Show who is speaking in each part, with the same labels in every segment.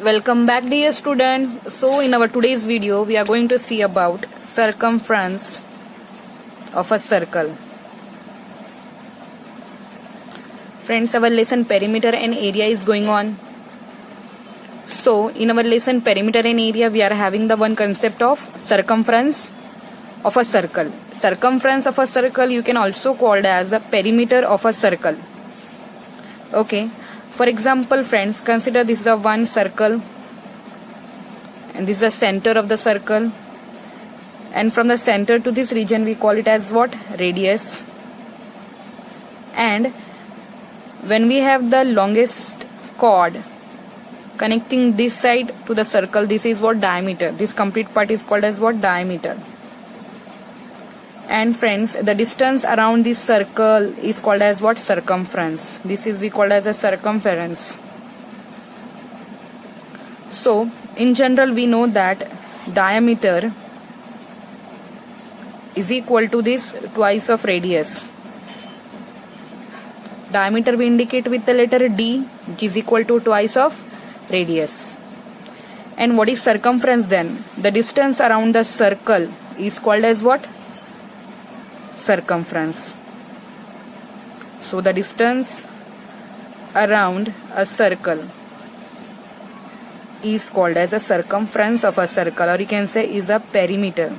Speaker 1: Welcome back, dear students. So in our today's video we are going to see about circumference of a circle. Friends, our lesson perimeter and area is going on. So in our lesson perimeter and area we are having the one concept of circumference of a circle. Circumference of a circle you can also call it as a perimeter of a circle. Okay. For example, friends, consider this is a one circle and this is the center of the circle, and from the center to this region we call it as what? Radius. And when we have the longest chord connecting this side to the circle, this is what? Diameter. This complete part is called as what? Diameter. And friends, the distance around this circle is called as what? Circumference. This is we call as a circumference. So in general we know that diameter is equal to this twice of radius. Diameter we indicate with the letter D, which is equal to twice of radius. And what is circumference then? The distance around the circle is called as what? Circumference. So the distance around a circle is called as a circumference of a circle, or you can say is a perimeter.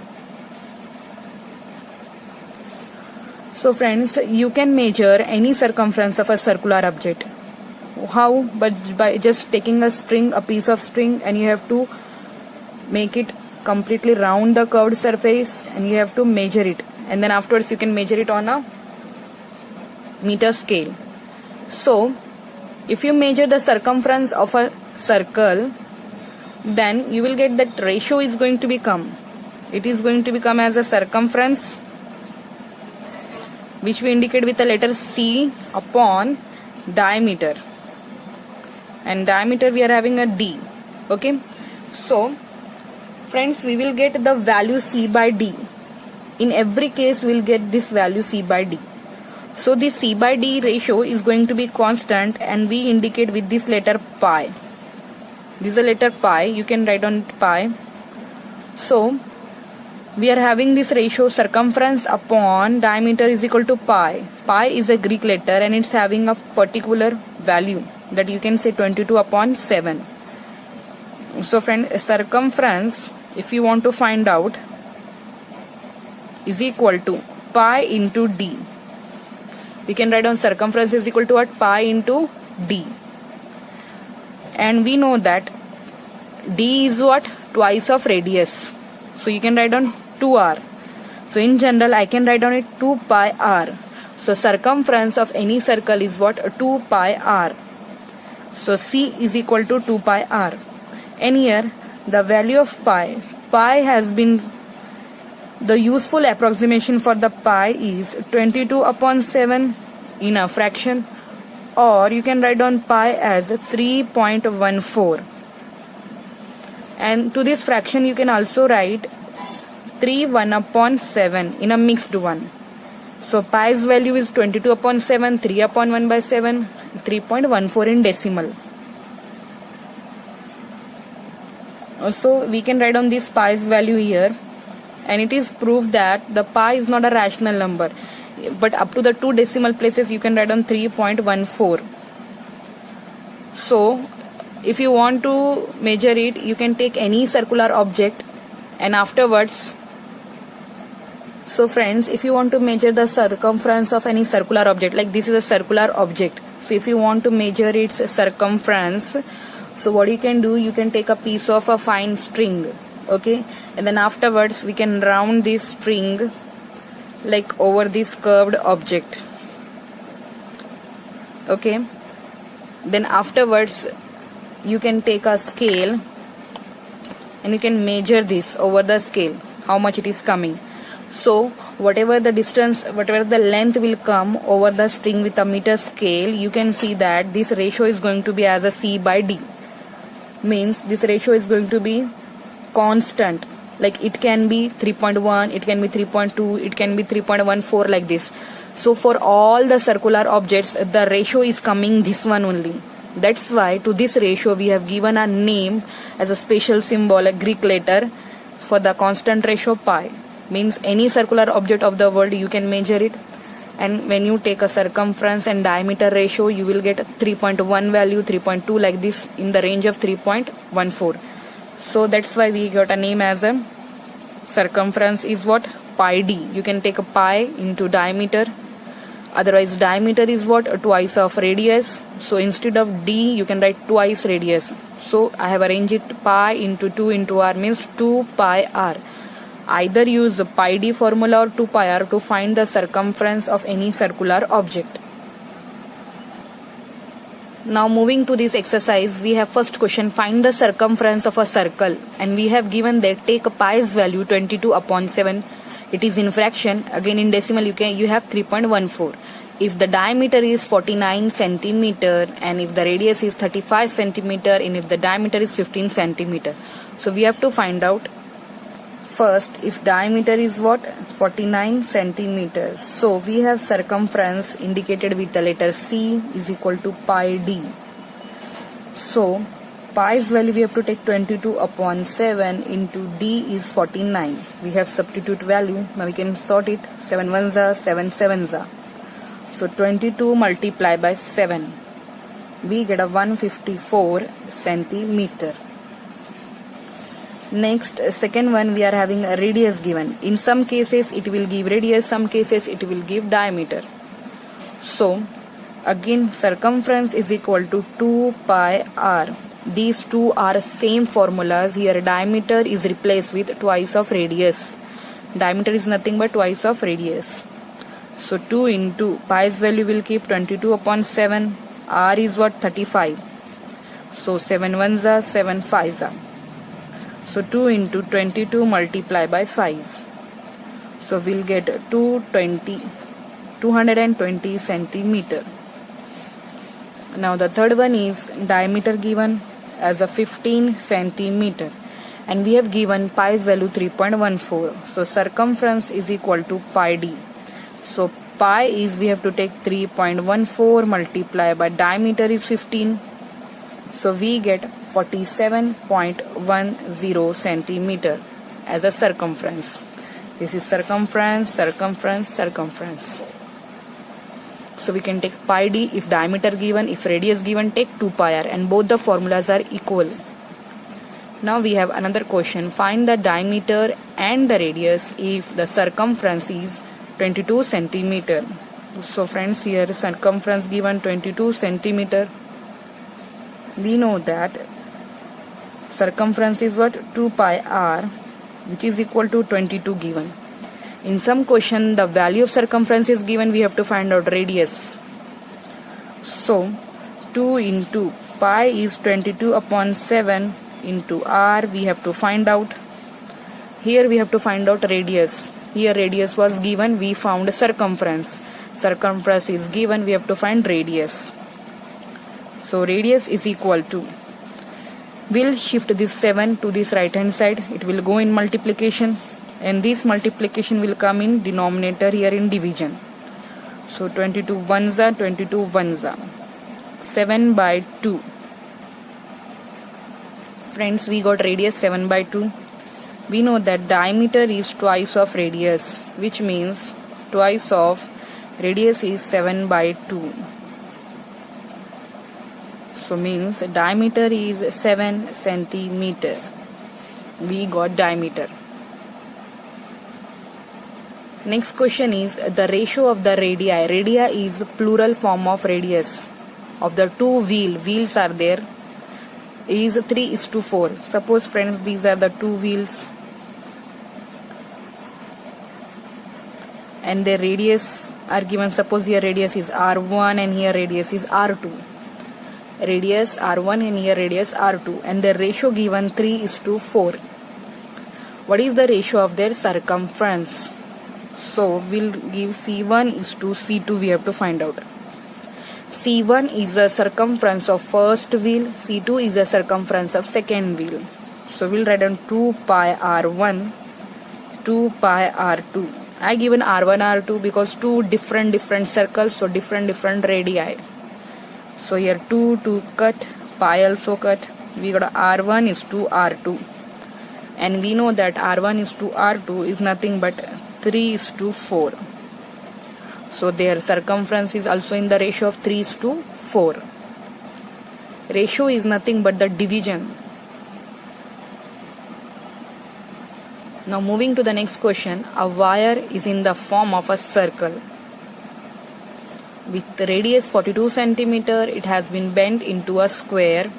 Speaker 1: So friends, you can measure any circumference of a circular object. How? But by just taking a string, a piece of string, and you have to make it completely round the curved surface and you have to measure it, and then afterwards you can measure it on a meter scale. So if you measure the circumference of a circle, then you will get that ratio is going to become, it is going to become as a circumference, which we indicate with the letter C upon diameter, and diameter we are having a D. Okay, so friends, we will get the value C by D. In every case we will get this value C by D. So this C by D ratio is going to be constant, and we indicate with this letter pi. This is a letter pi, you can write on pi. So we are having this ratio circumference upon diameter is equal to pi. Pi is a Greek letter and it's having a particular value that you can say 22 upon 7. So friend, circumference, if you want to find out, is equal to pi into D. We can write on circumference is equal to what? Pi into D. And we know that D is what? Twice of radius. So you can write on 2r. So in general I can write on it 2 pi r. So circumference of any circle is what? 2 pi r. So C is equal to 2 pi r. And here the value of pi has been, the useful approximation for the pi is 22 upon 7 in a fraction, or you can write on pi as 3.14, and to this fraction you can also write 1 upon 7 in a mixed one. So pi's value is 22 upon 7, 3 upon 1 by 7, 3.14 in decimal. So we can write on this pi's value here, and it is proved that the pi is not a rational number, but up to the 2 decimal places you can write on 3.14. So if you want to measure it, you can take any circular object, and afterwards, so friends, if you want to measure the circumference of any circular object, like this is a circular object, so if you want to measure its circumference, so what you can do, you can take a piece of a fine string, okay, and then afterwards we can round this string like over this curved object, okay. Then afterwards you can take a scale and you can measure this over the scale, how much it is coming. So whatever the distance, whatever the length will come over the string with a meter scale, you can see that this ratio is going to be as a C by D. Means this ratio is going to be constant, like it can be 3.1, it can be 3.2, it can be 3.14, like this. So for all the circular objects the ratio is coming this one only. That's why to this ratio we have given a name as a special symbol, a Greek letter for the constant ratio pi. Means any circular object of the world you can measure it, and when you take a circumference and diameter ratio you will get 3.1 value, 3.2, like this, in the range of 3.14. So that's why we got a name as a circumference is what? Pi d. You can take a pi into diameter. Otherwise diameter is what? Twice of radius. So instead of d you can write twice radius. So I have arranged it pi into 2 into r, means 2 pi r. Either use pi d formula or 2 pi r to find the circumference of any circular object. Now moving to this exercise, we have first question, find the circumference of a circle, and we have given that take pi's value 22 upon 7. It is in fraction. Again in decimal you have 3.14. If the diameter is 49 centimeter and if the radius is 35 centimeter and if the diameter is 15 centimeter. So we have to find out first if diameter is what? 49 centimeters. So we have circumference indicated with the letter C is equal to pi d. So pi's value we have to take 22 upon 7 into d is 49. We have substitute value. Now we can sort it. 7 ones are 7 sevens are. So 22 multiplied by 7. We get a 154 centimeter. Next, second one, we are having a radius given. In some cases it will give radius, some cases it will give diameter. So again circumference is equal to 2 pi r. These two are same formulas. Here diameter is replaced with twice of radius. Diameter is nothing but twice of radius. So 2 into pi's value will keep 22 upon 7. R is what? 35. So 7 ones are 7 fives are. So 2 into 22 multiplied by 5. So we'll get 220 centimeter. Now the third one is diameter given as a 15 centimeter. And we have given pi's value 3.14. So circumference is equal to pi d. So pi is, we have to take 3.14 multiplied by diameter is 15. So we get 47.10 centimeter as a circumference. This is circumference, circumference, circumference. So we can take pi d if diameter given, if radius given take 2 pi r, and both the formulas are equal. Now we have another question. Find the diameter and the radius if the circumference is 22 centimeter. So friends, here circumference given 22 centimeter. We know that circumference is what? 2 pi r, which is equal to 22 given. In some question the value of circumference is given, we have to find out radius. So 2 into pi is 22 upon 7 into r, we have to find out. Here we have to find out radius. Here radius was given, we found circumference. Circumference is given, we have to find radius. So radius is equal to, we'll shift this 7 to this right hand side. It will go in multiplication, and this multiplication will come in denominator here in division. So 22 ones are 22 ones are 7 by 2. Friends, we got radius 7 by 2. We know that diameter is twice of radius, which means twice of radius is 7 by 2. So means diameter is 7 centimeter. We got diameter. Next question is the ratio of the radii. Radii is plural form of radius. Of the two wheels are there, is 3:4. Suppose friends, these are the two wheels and their radius are given. Suppose here radius is r1 and here radius is r2. Radius r1 and here radius r2, and their ratio given 3:4. What is the ratio of their circumference? So we'll give C1 is to C2, we have to find out. C1 is the circumference of first wheel, C2 is the circumference of second wheel. So we'll write down 2 pi r1, 2 pi r2. I given r1 r2 because two different circles, so different radii. So here 2 cut, pi also cut. We got R1 is to R2. And we know that R1 is to R2 is nothing but 3 is to 4. So their circumference is also in the ratio of 3 is to 4. Ratio is nothing but the division. Now moving to the next question, a wire is in the form of a circle. With radius 42 centimeter, it has been bent into a square.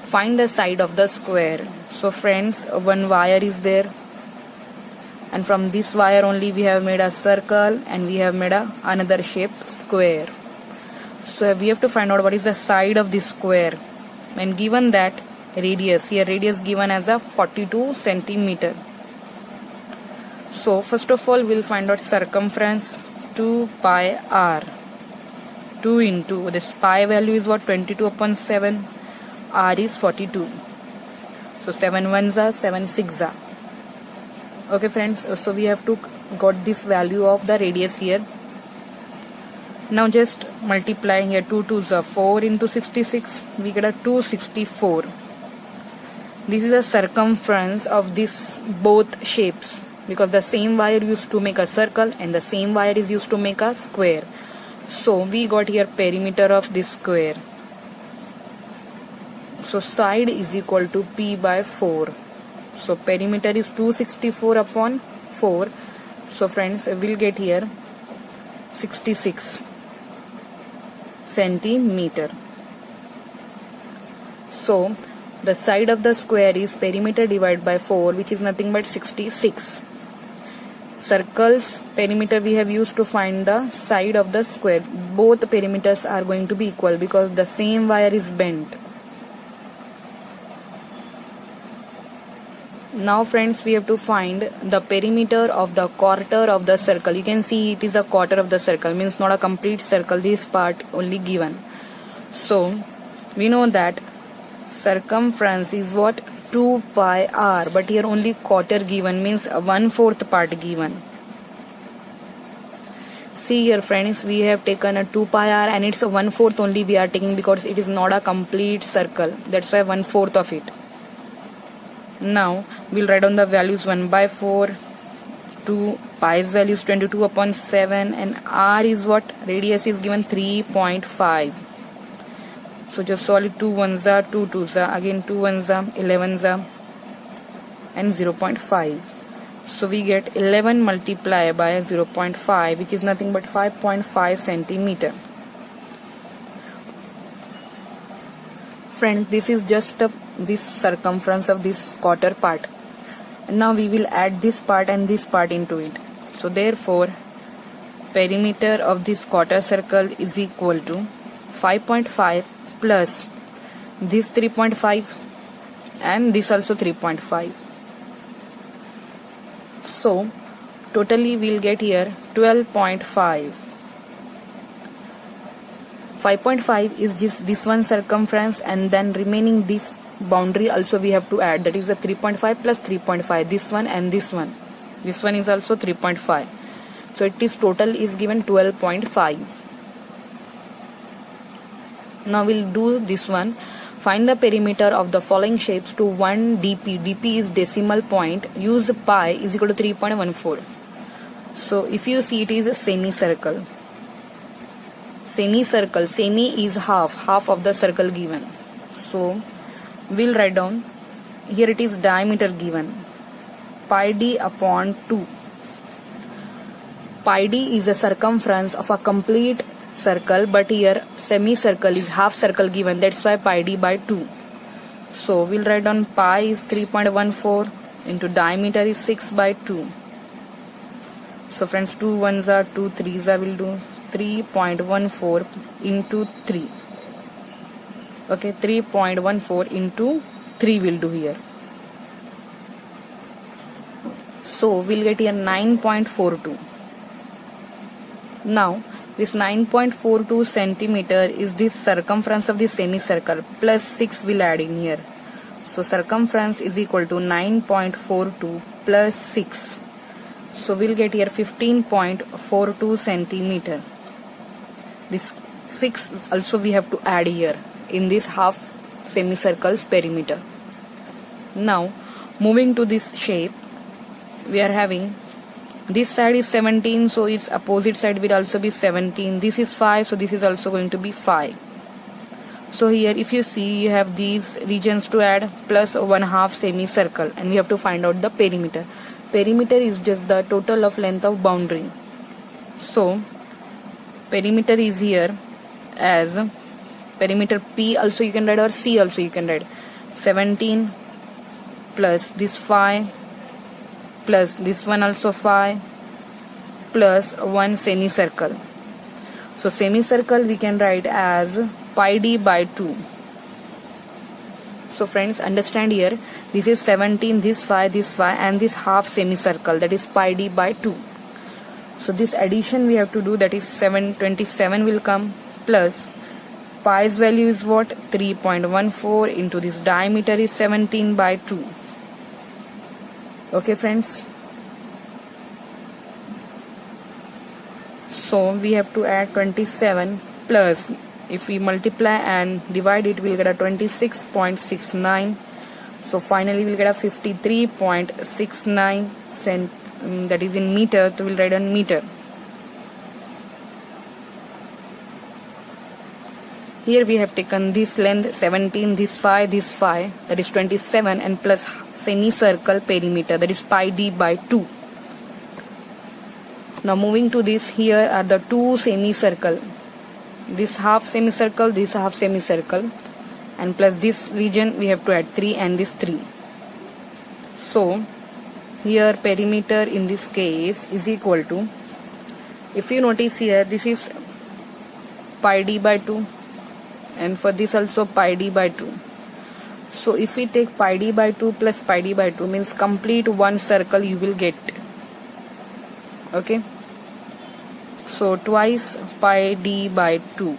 Speaker 1: Find the side of the square. So friends, one wire is there. And from this wire only we have made a circle and we have made another shape square. So we have to find out what is the side of this square. And given that radius, here radius given as a 42 centimeter. So first of all we'll find out circumference 2 pi r. 2 into this pi value is what, 22 upon 7. R is 42. So 7 ones are 7 6 are. Okay friends, so we have to got this value of the radius here. Now just multiply here, 2 2s are 4 into 66. We get a 264. This is the circumference of this both shapes, because the same wire used to make a circle and the same wire is used to make a square. So we got here perimeter of this square. So side is equal to P by 4. So perimeter is 264 upon 4. So friends, we'll get here 66 centimeter. So the side of the square is perimeter divided by 4, which is nothing but 66. Circles perimeter we have used to find the side of the square. Both perimeters are going to be equal because the same wire is bent. Now friends, we have to find the perimeter of the quarter of the circle. You can see it is a quarter of the circle, means not a complete circle, this part only given. So we know that circumference is what, 2 pi r, but here only quarter given, means 1/4 part given. See here friends, we have taken a 2 pi r and it's a 1/4 only we are taking because it is not a complete circle. That's why 1/4 of it. Now we'll write down the values 1 by 4, 2 pi's value is 22 upon 7, and r is what, radius is given 3.5. So just solve it, 2 ones are 2 2s are, again 2 ones are 11s are, and 0.5. So we get 11 multiplied by 0.5, which is nothing but 5.5 centimeter. Friends, this is just this circumference of this quarter part. Now we will add this part and this part into it. So therefore perimeter of this quarter circle is equal to 5.5 plus this 3.5 and this also 3.5. So totally we'll get here 12.5. 5.5 is this one circumference, and then remaining this boundary also we have to add, that is the 3.5 plus 3.5, this one and this one. This one is also 3.5. So it is total is given 12.5. Now we'll do this one. Find the perimeter of the following shapes to 1 dp. dp is decimal point. Use pi is equal to 3.14. So if you see, it is a semicircle. Semicircle, semi is half of the circle given. So we'll write down, here it is diameter given, pi d upon 2. Pi d is a circumference of a complete circle, but here semicircle is half circle given, that's why pi d by 2. So we'll write down pi is 3.14 into diameter is 6 by 2. So friends, 2 ones are 2 3s I will do 3.14 into 3. Okay, 3.14 into 3 will do here. So we'll get here 9.42. Now this 9.42 centimeter is this circumference of the semicircle, plus 6 will add in here. So circumference is equal to 9.42 plus 6. So we'll get here 15.42 centimeter. This 6 also we have to add here in this half semicircle's perimeter. Now moving to this shape, we are having this side is 17, so its opposite side will also be 17. This is 5, so this is also going to be 5. So here if you see, you have these regions to add plus 1/2 semicircle, and we have to find out the perimeter. Perimeter is just the total of length of boundary. So perimeter is here as perimeter P also you can write, or C also you can write. 17 plus this 5 plus this one also 5 plus 1 semicircle. So semicircle we can write as pi d by 2. So friends, understand here, this is 17, this 5, and this half semicircle, that is pi d by 2. So this addition we have to do, that is 727 will come, plus pi's value is what? 3.14 into this diameter is 17 by 2. Okay friends. So we have to add 27 plus, if we multiply and divide it, we'll get a 26.69. So finally we'll get a 53.69 that is in meter, so we'll write on meter. Here we have taken this length 17, this 5, that is 27, and plus semicircle perimeter, that is pi d by 2. Now moving to this, here are the two semicircle, this half semicircle, and plus this region we have to add 3 and this 3. So here perimeter in this case is equal to, if you notice here, this is pi d by 2, and for this also pi d by 2. So if we take pi d by 2 plus pi d by 2, means complete one circle you will get. Okay, so twice pi d by 2,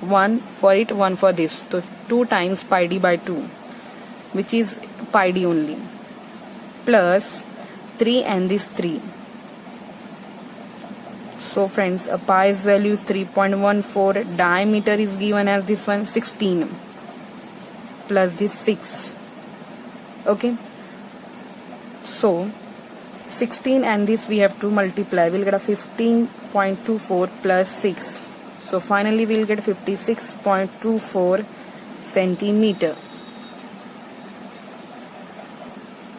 Speaker 1: 1 for it, 1 for this, so 2 times pi d by 2, which is pi d only, plus 3 and this 3. So friends, pi's value is 3.14, diameter is given as this one 16 plus this 6. Okay, so 16 and this we have to multiply, we'll get a 15.24 plus 6. So finally we'll get 56.24 centimeter.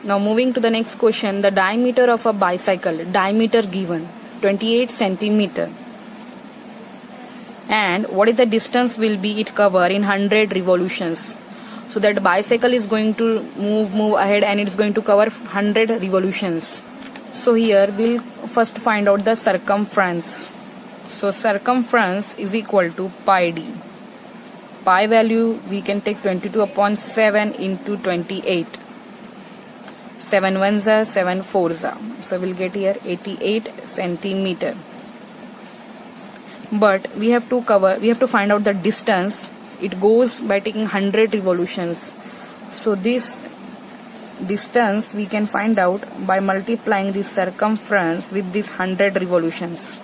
Speaker 1: Now moving to the next question, the diameter of a bicycle, diameter given 28 centimeter, and what is the distance will be it cover in 100 revolutions. So that bicycle is going to move ahead, and it's going to cover 100 revolutions. So here we'll first find out the circumference. So circumference is equal to pi d. Pi value we can take 22/7 into 28. 7 ones are 7 fours are. So we'll get here 88 centimeter. But we have to find out the distance. It goes by taking 100 revolutions. So this distance we can find out by multiplying the circumference with this 100 revolutions.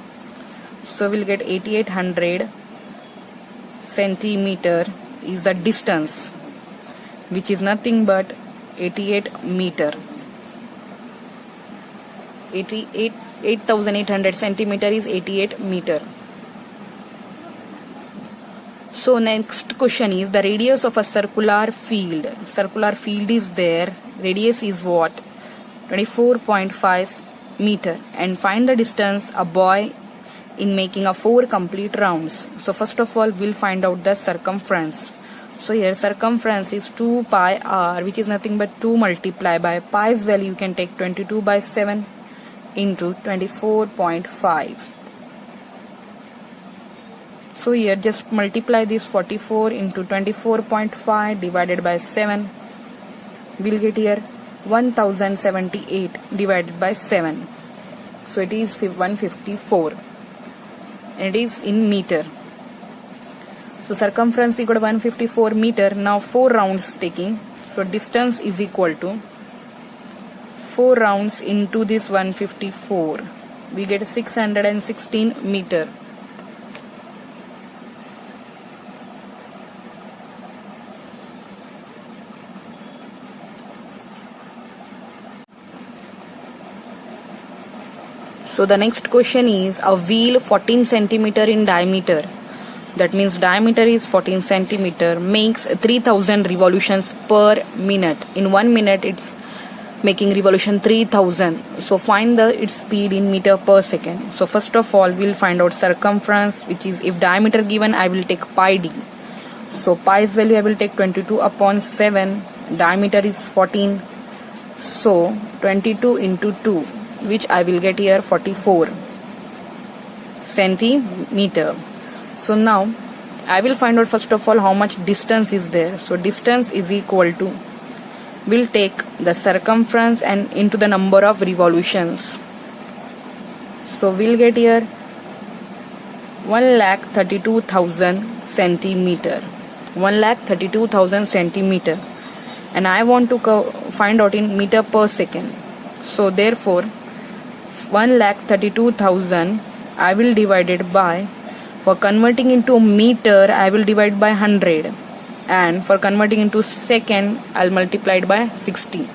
Speaker 1: So we'll get 8800 centimeter is the distance, which is nothing but 88 meter. 8,800 centimeter is 88 meter. So next question is the radius of a circular field. Circular field is there. Radius is what? 24.5 meter. And find the distance a boy in making a 4 complete rounds. So first of all we'll find out the circumference. So here circumference is 2 pi r, which is nothing but 2 multiplied by pi's value you can take 22/7 into 24.5. So here just multiply this 44 into 24.5 divided by 7. We'll get here 1078 divided by 7. So it is 154. And it is in meter. So circumference equal to 154 meter. Now 4 rounds taking. So distance is equal to 4 rounds into this 154. We get 616 meter. So the next question is a wheel 14 centimeter in diameter, that means diameter is 14 centimeter, makes 3000 revolutions per minute. In 1 minute it's making revolution 3000. So find the its speed in meter per second. So first of all we'll find out circumference, which is, if diameter given, I will take pi d. So pi's value I will take 22 upon 7, diameter is 14, so 22 into 2, which I will get here 44 centimeter. So now I will find out first of all how much distance is there. So distance is equal to, we'll take the circumference and into the number of revolutions. So we'll get here 1,32,000 centimeter. 1,32,000 centimeter, and I want to find out in meter per second. So therefore 1,32,000 I will divide it by, for converting into meter I will divide by 100, and for converting into second I'll multiply it by 60.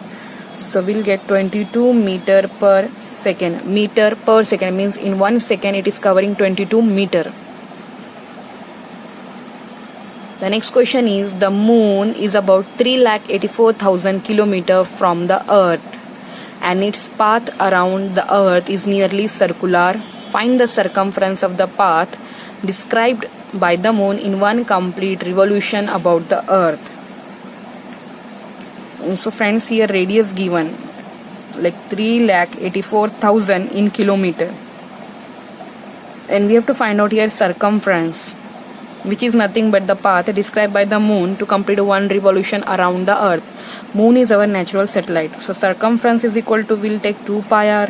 Speaker 1: So we'll get 22 meter per second. Meter per second means in 1 second it is covering 22 meter. The next question is, the moon is about 3,84,000 kilometers from the earth and its path around the earth is nearly circular. Find the circumference of the path described by the moon in one complete revolution about the earth. So friends, here radius given like 3,84,000 in kilometer, and we have to find out here circumference, which is nothing but the path described by the moon to complete one revolution around the earth. Moon is our natural satellite. So circumference is equal to, we'll take 2 pi r.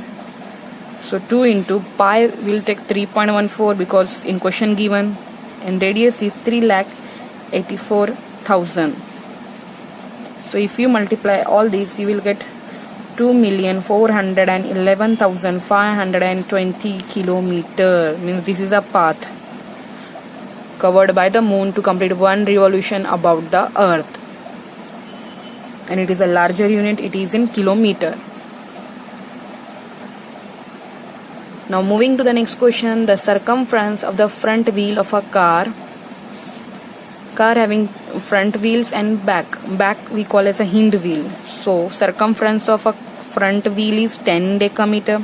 Speaker 1: So 2 into pi will take 3.14 because in question given, and radius is 3,84,000. So if you multiply all these, you will get 2,411,520 kilometers. Means this is a path covered by the moon to complete one revolution about the earth, and it is a larger unit, it is in kilometer. Now moving to the next question, the circumference of the front wheel of a car having front wheels and back we call as a hind wheel. So circumference of a front wheel is 10 decimeter,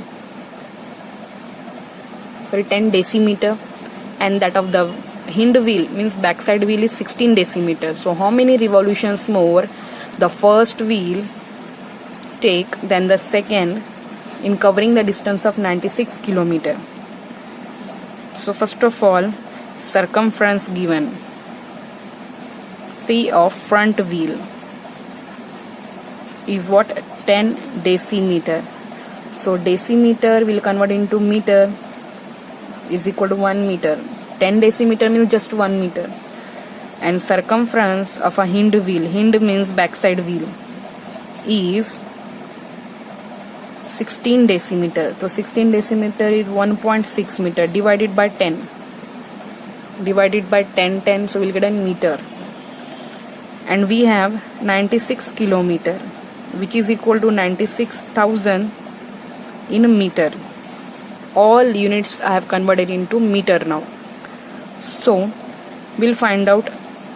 Speaker 1: and that of the hind wheel means backside wheel is 16 decimeter. So how many revolutions more the first wheel take than the second in covering the distance of 96 kilometer? So first of all, circumference given, C of front wheel is what? 10 decimeter. So decimeter will convert into meter, is equal to 1 meter. 10 decimeter means just 1 meter. And circumference of a hind wheel, hind means backside wheel, is 16 decimeter. So 16 decimeter is 1.6 meter divided by 10. Divided by 10, so we'll get a meter. And we have 96 kilometer, which is equal to 96,000 in meter. All units I have converted into meter now. So we'll find out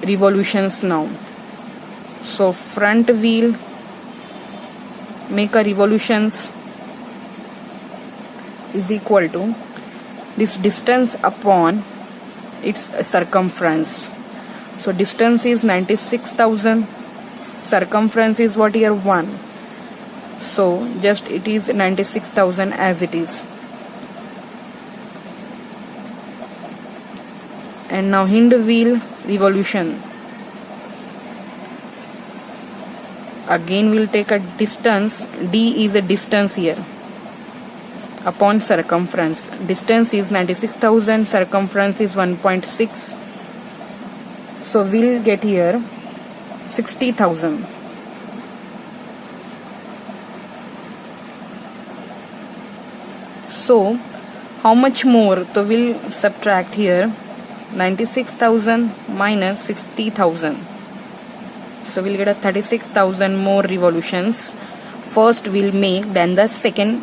Speaker 1: revolutions now. So front wheel make a revolutions is equal to this distance upon its circumference. So distance is 96,000, circumference is what here? 1. So just it is 96,000 as it is. And now hind wheel revolution. Again we'll take a distance, D is a distance here, upon circumference. Distance is 96,000, circumference is 1.6. So we'll get here 60,000. So how much more? So we'll subtract here 96,000 minus 60,000. So we'll get a 36,000 more revolutions first we'll make than the second